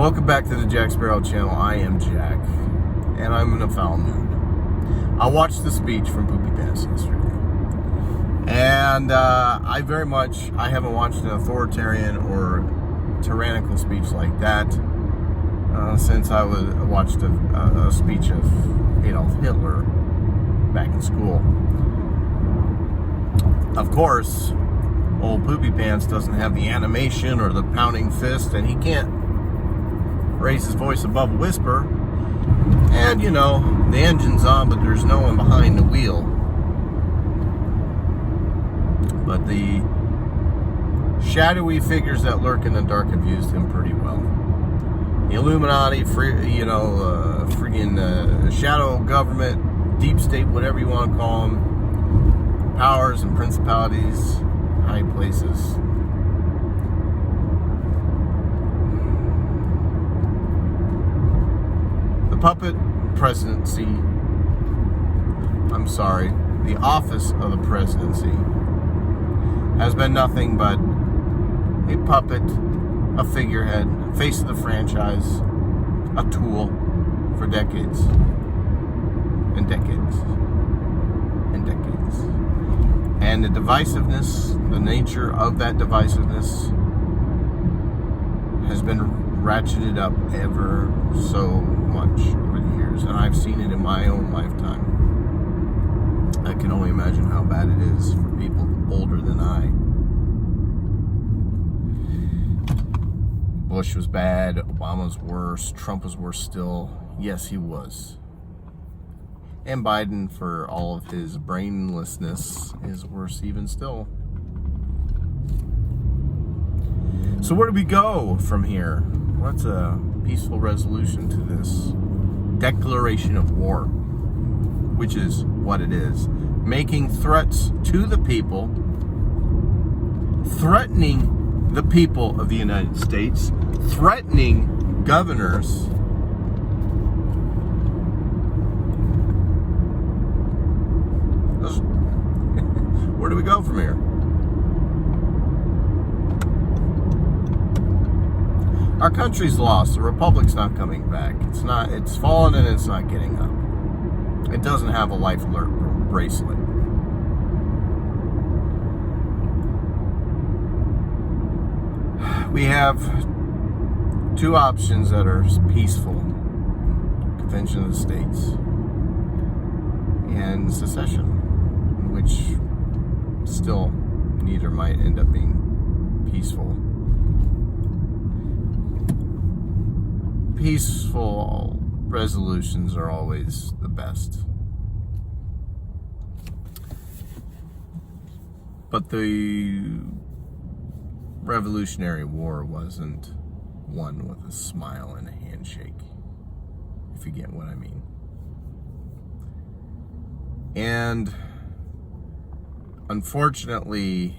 Welcome back to the Jack Sparrow channel. I am Jack, and I'm in a foul mood. I watched the speech from Poopy Pants yesterday, and I haven't watched an authoritarian or tyrannical speech like that since I watched a speech of Adolf Hitler back in school. Of course, old Poopy Pants doesn't have the animation or the pounding fist, and he can't raise his voice above a whisper. And, you know, the engine's on, but there's no one behind the wheel. But the shadowy figures that lurk in the dark have used him pretty well. The Illuminati, freaking shadow government, deep state, whatever you want to call them, powers and principalities, high places. The puppet presidency, the office of the presidency has been nothing but a puppet, a figurehead, face of the franchise, a tool for decades and decades and decades. And the divisiveness, the nature of that divisiveness has been ratcheted up ever so much over the years. And I've seen it in my own lifetime. I can only imagine how bad it is for people older than I. Bush was bad, Obama was worse, Trump was worse still. Yes, he was. And Biden, for all of his brainlessness, is worse even still. So where do we go from here? What's a peaceful resolution to this declaration of war? Which is what it is. Making threats to the people, threatening the people of the United States, threatening governors, where do we go from here? Our country's lost. The republic's not coming back. It's fallen and it's not getting up. It doesn't have a life alert bracelet. We have two options that are peaceful: Convention of the States and secession, which still neither might end up being peaceful. Peaceful resolutions are always the best. But the Revolutionary War wasn't won with a smile and a handshake, if you get what I mean. And unfortunately,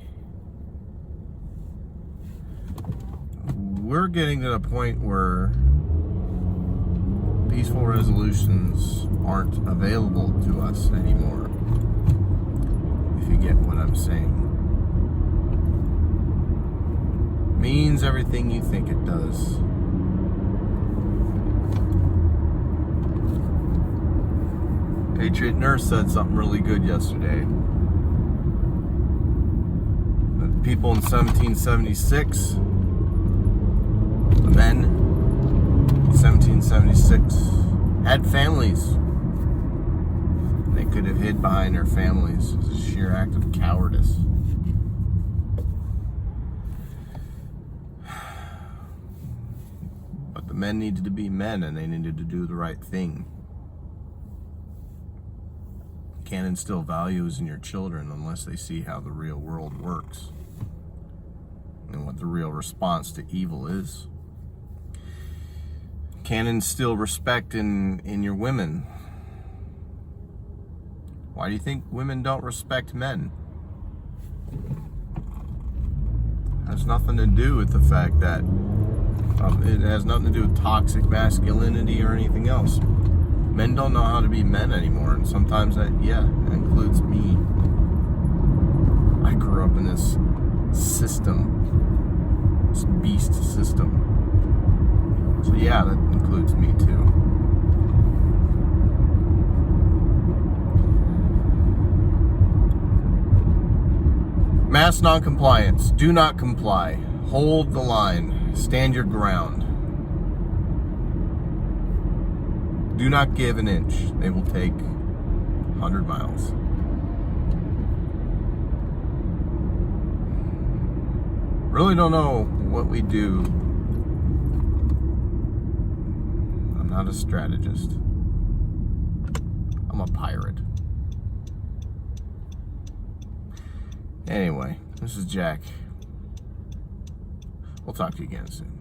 we're getting to the point where peaceful resolutions aren't available to us anymore, if you get what I'm saying. Means everything you think it does. Patriot Nurse said something really good yesterday. The people in 1776, the men in 1776 had families. They could have hid behind their families. It's a sheer act of cowardice. But the men needed to be men, and they needed to do the right thing. You can't instill values in your children unless they see how the real world works and what the real response to evil is. Can't instill respect in your women. Why do you think women don't respect men? It has nothing to do with the fact that it has nothing to do with toxic masculinity or anything else. Men don't know how to be men anymore, and sometimes that includes me. I grew up in this system, this beast system. So Yeah, that includes me too. Mass noncompliance. Do not comply. Hold the line. Stand your ground. Do not give an inch. They will take 100 miles. Really don't know what we do. I'm not a strategist. I'm a pirate. Anyway, this is Jack. We'll talk to you again soon.